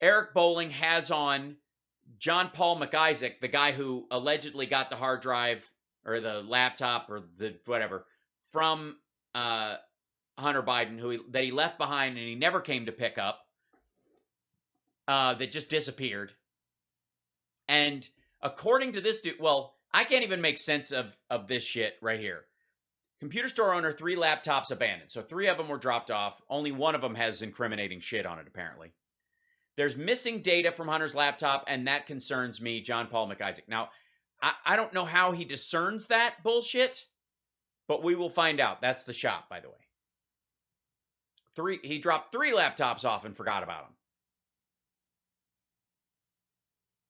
Eric Bolling has on John Paul McIsaac, the guy who allegedly got the hard drive or the laptop or the whatever from Hunter Biden, that he left behind and he never came to pick up, that just disappeared. And according to this dude, well, I can't even make sense of this shit right here. Computer store owner, 3 laptops abandoned. So 3 of them were dropped off. Only one of them has incriminating shit on it, apparently. There's missing data from Hunter's laptop, and that concerns me, John Paul McIsaac. Now, I don't know how he discerns that bullshit, but we will find out. That's the shop, by the way. He dropped 3 laptops off and forgot about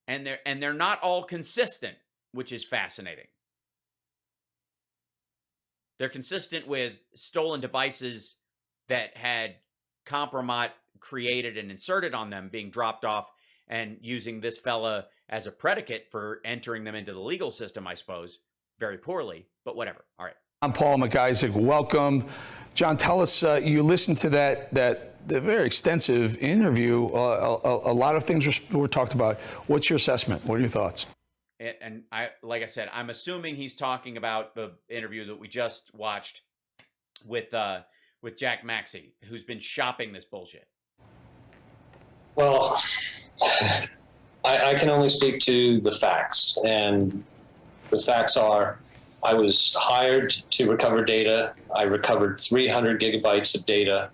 them. And they're not all consistent, which is fascinating. They're consistent with stolen devices that had Compromat created and inserted on them being dropped off and using this fella as a predicate for entering them into the legal system, I suppose, very poorly, but whatever. All right. I'm Paul McIsaac. Welcome. John, tell us, you listened to the very extensive interview. A lot of things were talked about. What's your assessment? What are your thoughts? And like I said, I'm assuming he's talking about the interview that we just watched with Jack Maxey, who's been shopping this bullshit. Well, I can only speak to the facts, and the facts are I was hired to recover data. I recovered 300 gigabytes of data.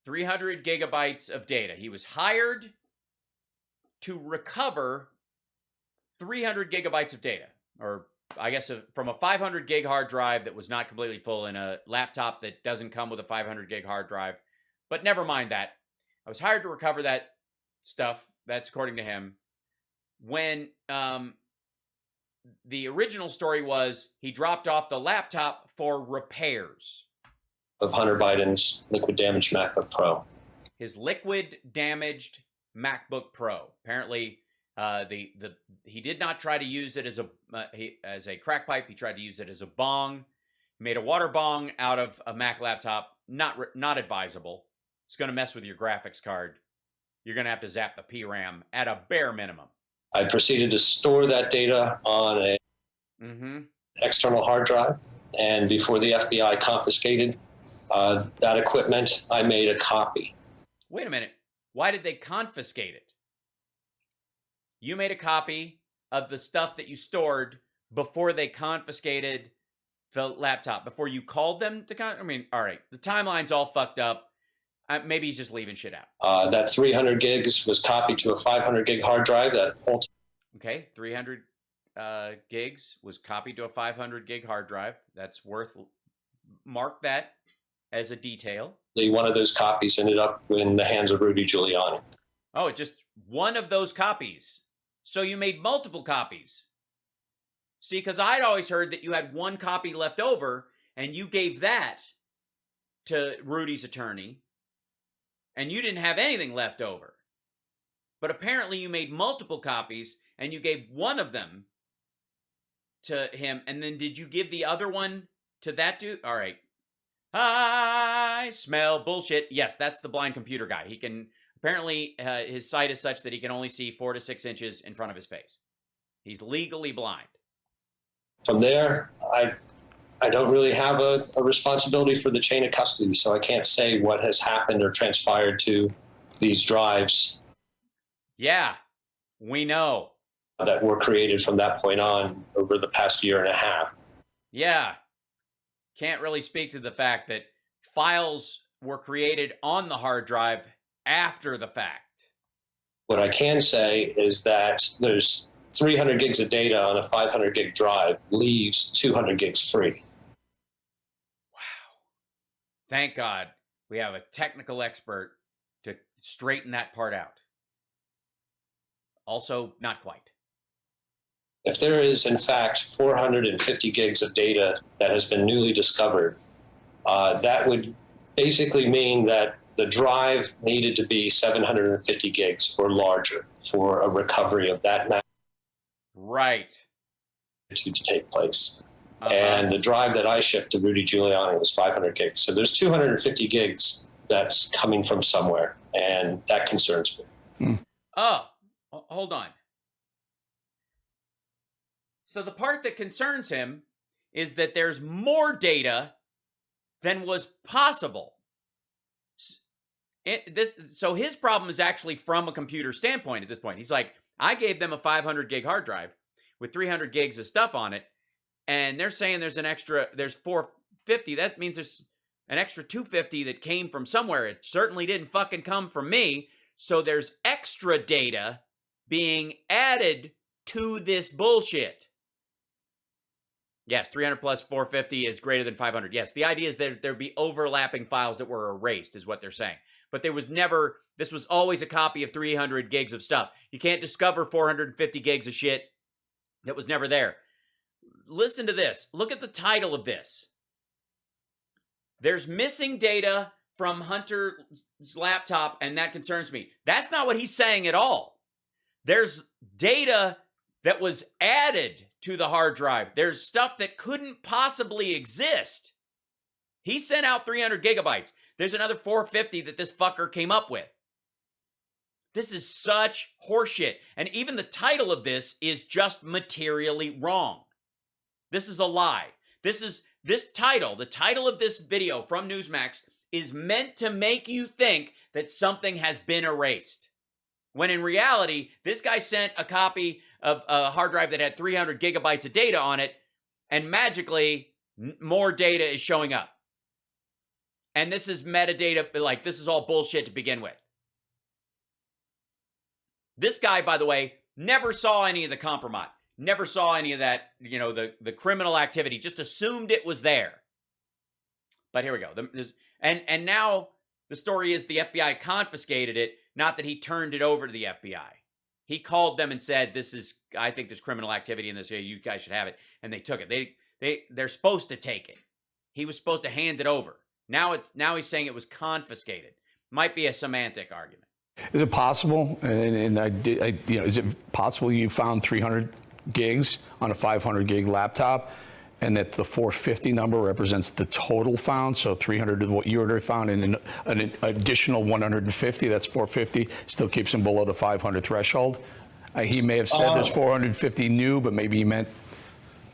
300 gigabytes of data. He was hired to recover 300 gigabytes of data, or I guess from a 500 gig hard drive that was not completely full in a laptop that doesn't come with a 500 gig hard drive. But never mind that. I was hired to recover that stuff. That's according to him. When the original story was he dropped off the laptop for repairs Of Hunter Biden's liquid damaged MacBook Pro. His liquid damaged MacBook Pro. Apparently, he did not try to use it as a crack pipe. He tried to use it as a bong. He made a water bong out of a Mac laptop. Not advisable. It's going to mess with your graphics card. You're going to have to zap the PRAM at a bare minimum. I proceeded to store that data on a external hard drive, and before the FBI confiscated that equipment, I made a copy. Wait a minute. Why did they confiscate it? You made a copy of the stuff that you stored before they confiscated the laptop, before you called them to all right, the timeline's all fucked up. Maybe he's just leaving shit out. That 300 gigs was copied to a 500 gig hard drive. Okay, 300 gigs was copied to a 500 gig hard drive. That's worth, mark that as a detail. One of those copies ended up in the hands of Rudy Giuliani. Oh, just one of those copies. So you made multiple copies. See, because I'd always heard that you had one copy left over and you gave that to Rudy's attorney and you didn't have anything left over. But apparently you made multiple copies and you gave one of them to him. And then did you give the other one to that dude? All right. I smell bullshit. Yes, that's the blind computer guy. He can, apparently his sight is such that he can only see 4 to 6 inches in front of his face. He's legally blind. From there, I don't really have a responsibility for the chain of custody, so I can't say what has happened or transpired to these drives. Yeah, we know. That were created from that point on over the past year and a half. Yeah. Can't really speak to the fact that files were created on the hard drive after the fact. What I can say is that there's 300 gigs of data on a 500 gig drive leaves 200 gigs free. Wow. Thank God we have a technical expert to straighten that part out. Also, not quite. If there is, in fact, 450 gigs of data that has been newly discovered, that would basically mean that the drive needed to be 750 gigs or larger for a recovery of that magnitude to take place. And the drive that I shipped to Rudy Giuliani was 500 gigs. So there's 250 gigs that's coming from somewhere, and that concerns me. Oh, hold on. So the part that concerns him is that there's more data than was possible. So his problem is actually from a computer standpoint at this point. He's like, I gave them a 500 gig hard drive with 300 gigs of stuff on it, and they're saying there's 450. That means there's an extra 250 that came from somewhere. It certainly didn't fucking come from me. So there's extra data being added to this bullshit. Yes, 300 plus 450 is greater than 500. Yes, the idea is that there'd be overlapping files that were erased, is what they're saying. But there was never, this was always a copy of 300 gigs of stuff. You can't discover 450 gigs of shit that was never there. Listen to this. Look at the title of this. There's missing data from Hunter's laptop, and that concerns me. That's not what he's saying at all. There's data that was added to the hard drive. There's stuff that couldn't possibly exist. He sent out 300 gigabytes. There's another 450 that this fucker came up with. This is such horseshit. And even the title of this is just materially wrong. This is a lie. This title, the title of this video from Newsmax, is meant to make you think that something has been erased. When in reality, this guy sent a copy of a hard drive that had 300 gigabytes of data on it, and magically, more data is showing up. And this is metadata, like, this is all bullshit to begin with. This guy, by the way, never saw any of the compromise. Never saw any of that, the criminal activity. Just assumed it was there. But here we go. And now the story is the FBI confiscated it, not that he turned it over to the FBI. He called them and said, I think there's criminal activity in this area. You guys should have it. And they took it. They're supposed to take it. He was supposed to hand it over. Now he's saying it was confiscated. Might be a semantic argument. Is it possible, is it possible you found 300 gigs on a 500 gig laptop, and that the 450 number represents the total found? So 300 is what you already found, and an additional 150, that's 450, still keeps him below the 500 threshold. He may have said there's 450 new, but maybe he meant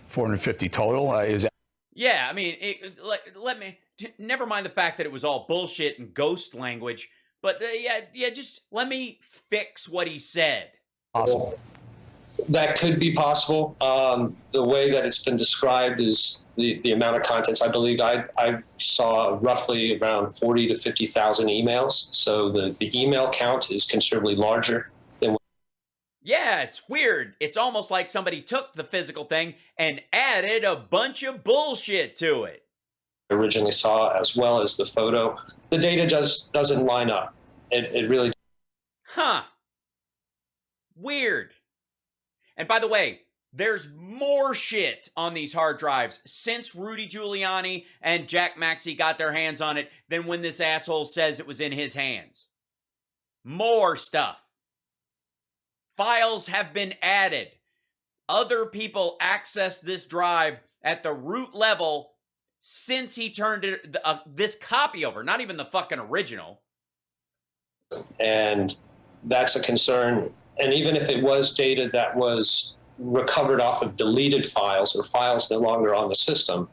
450 total. Is that? Yeah, I mean, never mind the fact that it was all bullshit and ghost language. But just let me fix what he said. Possible. That could be possible. The way that it's been described is the amount of contents. I believe I saw roughly around 40 to 50,000 emails. So the email count is considerably larger than. Yeah, it's weird. It's almost like somebody took the physical thing and added a bunch of bullshit to it. Originally saw, as well as the photo. The data doesn't line up. It really. Huh. Weird. And by the way, there's more shit on these hard drives since Rudy Giuliani and Jack Maxey got their hands on it than when this asshole says it was in his hands. More stuff. Files have been added. Other people access this drive at the root level since he turned this copy over, not even the fucking original. And that's a concern. And even if it was data that was recovered off of deleted files or files no longer on the system,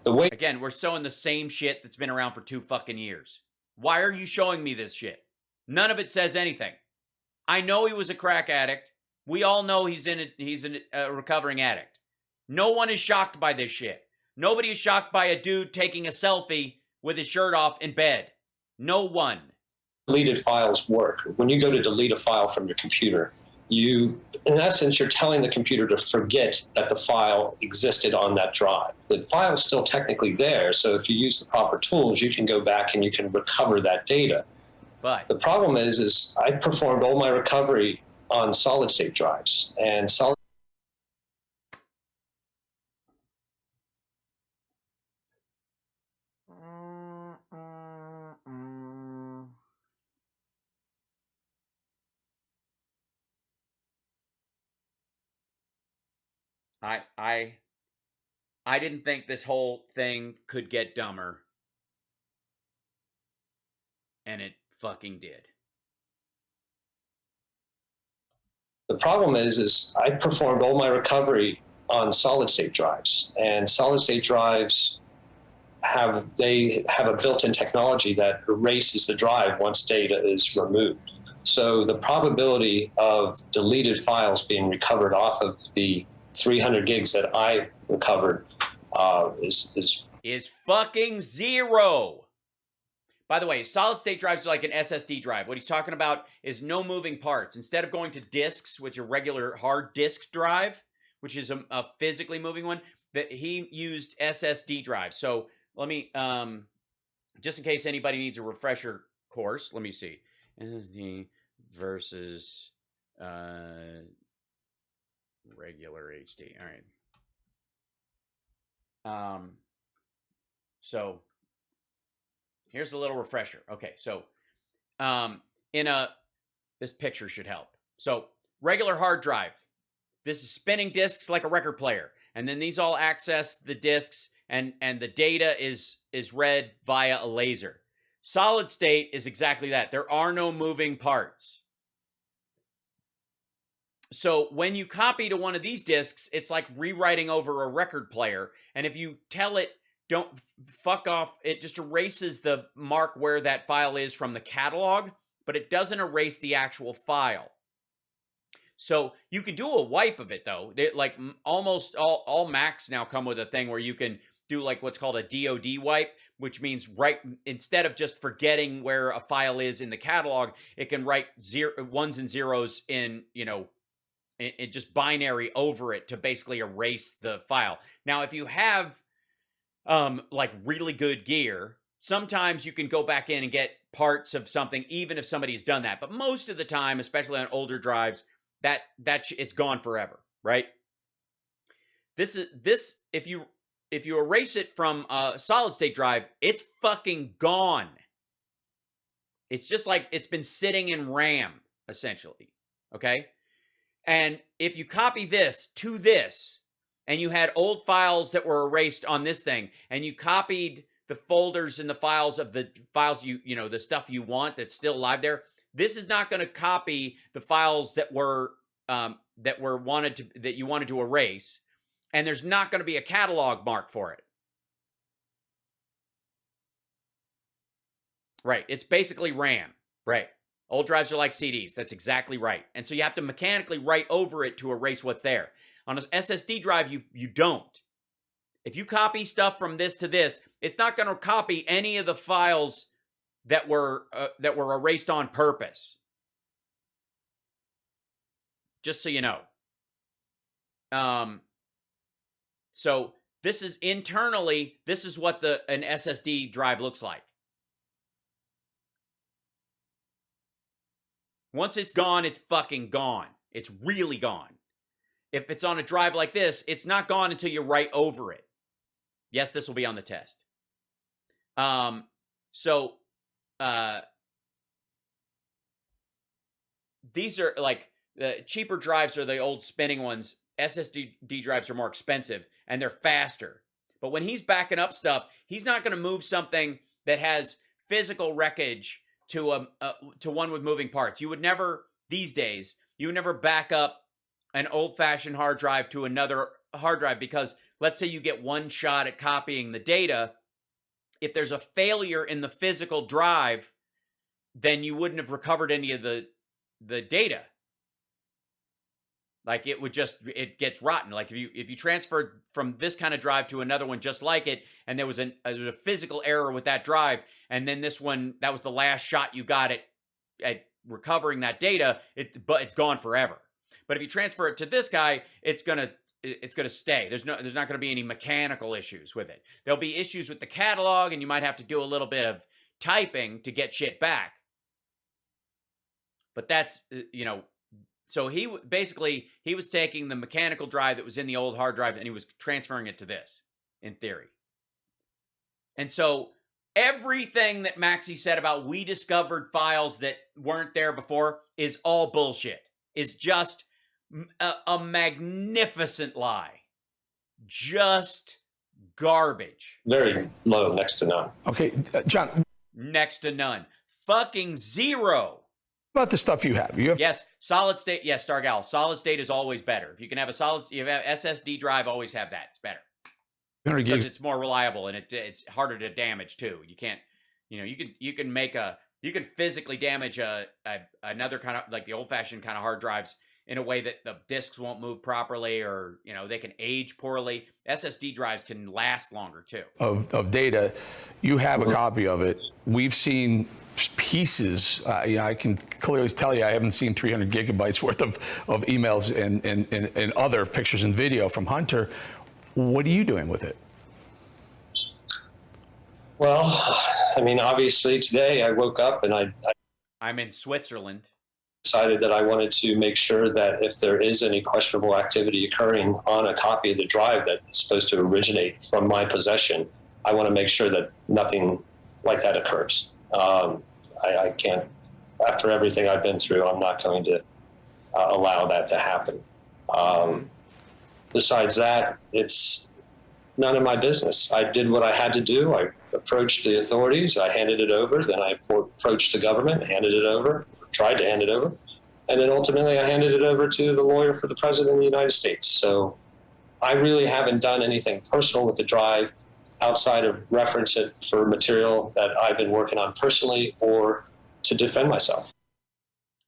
Again, we're showing the same shit that's been around for 2 fucking years. Why are you showing me this shit? None of it says anything. I know he was a crack addict. We all know he's a recovering addict. No one is shocked by this shit. Nobody is shocked by a dude taking a selfie with his shirt off in bed. No one. Deleted files work. When you go to delete a file from your computer, in essence, you're telling the computer to forget that the file existed on that drive. The file is still technically there, so if you use the proper tools, you can go back and you can recover that data. But the problem is I performed all my recovery on solid-state drives, and I didn't think this whole thing could get dumber. And it fucking did. The problem is I performed all my recovery on solid state drives, and solid state drives have a built-in technology that erases the drive once data is removed. So the probability of deleted files being recovered off of the 300 gigs that I recovered is fucking zero. By the way, solid state drives are like an SSD drive. What he's talking about is no moving parts. Instead of going to disks, which are regular hard disk drive, which is a physically moving one, that he used SSD drives. So let me, just in case anybody needs a refresher course, let me see. SSD versus regular HD. All right. So here's a little refresher. Okay, so this picture should help. So regular hard drive. This is spinning disks like a record player, and then these all access the disks, and the data is read via a laser. Solid state is exactly that. There are no moving parts. So when you copy to one of these disks, it's like rewriting over a record player, and if you tell it, don't fuck off, it just erases the mark where that file is from the catalog, but it doesn't erase the actual file. So you can do a wipe of it, though. Like almost all Macs now come with a thing where you can do like what's called a DoD wipe, which means instead of just forgetting where a file is in the catalog, it can write ones and zeros in, it just binary over it to basically erase the file. Now, if you have like really good gear, sometimes you can go back in and get parts of something, even if somebody's done that. But most of the time, especially on older drives, that it's gone forever, right? This if you erase it from a solid state drive, it's fucking gone. It's just like it's been sitting in RAM, essentially. Okay? And if you copy this to this, and you had old files that were erased on this thing, and you copied the folders and the files of the files the stuff you want that's still live there, this is not going to copy the files that you wanted to erase, and there's not going to be a catalog mark for it. Right, it's basically RAM, right? Old drives are like CDs, that's exactly right. And so you have to mechanically write over it to erase what's there. On an SSD drive, you don't. If you copy stuff from this to this, it's not going to copy any of the files that were erased on purpose. Just so you know. So this is internally, this is what an SSD drive looks like. Once it's gone, it's fucking gone. It's really gone. If it's on a drive like this, it's not gone until you write over it. Yes, this will be on the test. These are like the cheaper drives are the old spinning ones. SSD drives are more expensive and they're faster. But when he's backing up stuff, he's not going to move something that has physical wreckage to one with moving parts. You would never, these days, you would never back up an old-fashioned hard drive to another hard drive because let's say you get one shot at copying the data. If there's a failure in the physical drive, then you wouldn't have recovered any of the data. Like it gets rotten. Like if you transferred from this kind of drive to another one just like it, and there was a physical error with that drive, and then this one, that was the last shot you got at recovering that data, but it's gone forever. But if you transfer it to this guy, it's gonna stay. There's not gonna be any mechanical issues with it. There'll be issues with the catalog, and you might have to do a little bit of typing to get shit back. But that's So he was taking the mechanical drive that was in the old hard drive and he was transferring it to this, in theory. And so everything that Maxie said about we discovered files that weren't there before is all bullshit. Is just a magnificent lie. Just garbage. Very low, next to none. Okay, John. Next to none. Fucking zero. About the stuff you have. You have Yes, solid state. Yes, Stargal. Solid state is always better. If you can have you have SSD drive, always have that. It's better 300 because gigs. it's more reliable and it's harder to damage too. You can't, you can physically damage another kind of like the old fashioned kind of hard drives in a way that the disks won't move properly, or they can age poorly. SSD drives can last longer too. Of data, you have a copy of it. We've seen pieces. I can clearly tell you I haven't seen 300 gigabytes worth of emails and other pictures and video from Hunter. What are you doing with it? Well, I mean, obviously today I woke up and I'm in Switzerland. Decided that I wanted to make sure that if there is any questionable activity occurring on a copy of the drive that is supposed to originate from my possession, I want to make sure that nothing like that occurs. I can't, after everything I've been through, I'm not going to allow that to happen. Besides that, it's none of my business. I did what I had to do. I approached the authorities. I handed it over. Then I approached the government, handed it over, tried to hand it over. And then ultimately I handed it over to the lawyer for the president of the United States. So I really haven't done anything personal with the drive outside of reference it for material that I've been working on personally or to defend myself.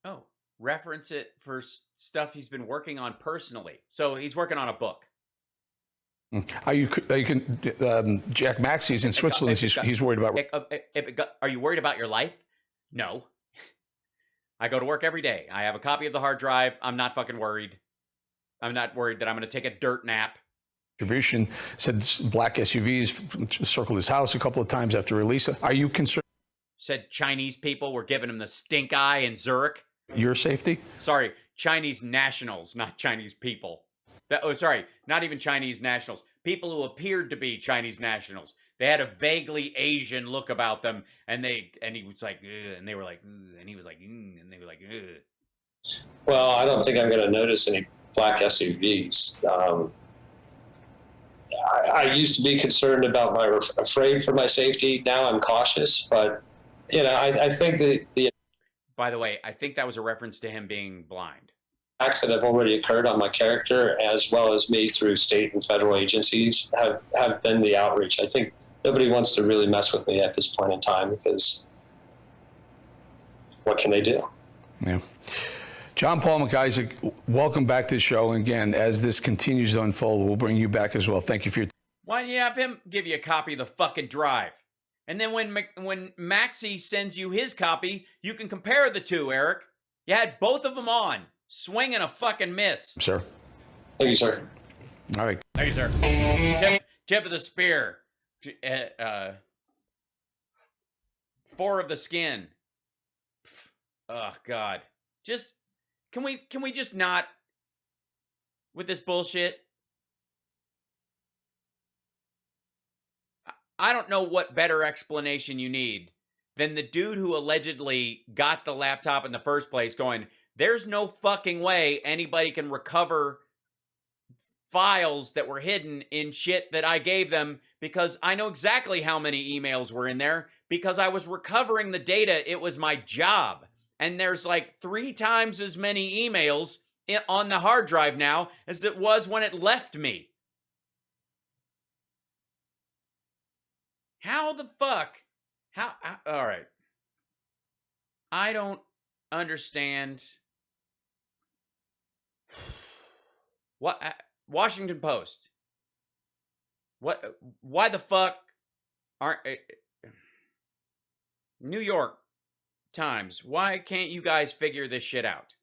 Oh, reference it for stuff he's been working on personally. So he's working on a book. Are you Jack Maxey's in Switzerland. He's worried about. Are you worried about your life? No. I go to work every day. I have a copy of the hard drive. I'm not fucking worried. I'm not worried that I'm going to take a dirt nap. Distribution said black SUVs circled his house a couple of times after release. Are you concerned? Said Chinese people were giving him the stink eye in Zurich. Your safety? Sorry, Chinese nationals, not Chinese people. Sorry, not even Chinese nationals. People who appeared to be Chinese nationals. They had a vaguely Asian look about them, and he was like, ugh, and they were like, ugh, and he was like, and they were like, ugh. Well, I don't think I'm going to notice any black SUVs. I used to be concerned about afraid for my safety. Now I'm cautious, but I think the By the way, I think that was a reference to him being blind. Acts that have already occurred on my character, as well as me through state and federal agencies, have been the outreach. I think nobody wants to really mess with me at this point in time because what can they do? Yeah. John Paul McIsaac, welcome back to the show. And again, as this continues to unfold, we'll bring you back as well. Thank you for your time. Why don't you have him give you a copy of the fucking drive? And then when Maxey sends you his copy, you can compare the two, Eric. You had both of them on. Swing and a fucking miss. Sir. Thank you, sir. All right. Thank you, sir. Tip of the spear. 4 of the skin. Oh, God. Just, can we just not with this bullshit? I don't know what better explanation you need than the dude who allegedly got the laptop in the first place going, there's no fucking way anybody can recover files that were hidden in shit that I gave them because I know exactly how many emails were in there because I was recovering the data. It was my job. And there's like 3 times as many emails on the hard drive now as it was when it left me. How the fuck? How all right. I don't understand. What Washington Post? What? Why the fuck aren't New York Times? Why can't you guys figure this shit out?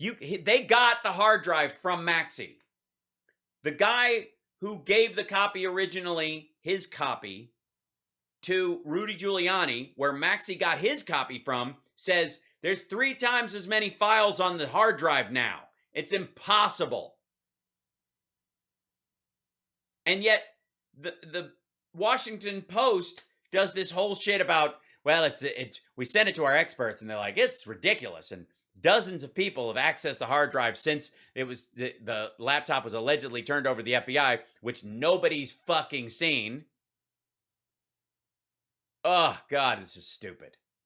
They got the hard drive from Maxey. The guy who gave the copy originally, his copy, to Rudy Giuliani, where Maxey got his copy from, says there's 3 times as many files on the hard drive now. It's impossible. And yet, the Washington Post does this whole shit about, well, we sent it to our experts, and they're like, it's ridiculous. And dozens of people have accessed the hard drive since it was the laptop was allegedly turned over to the FBI, which nobody's fucking seen. Oh, God, this is stupid.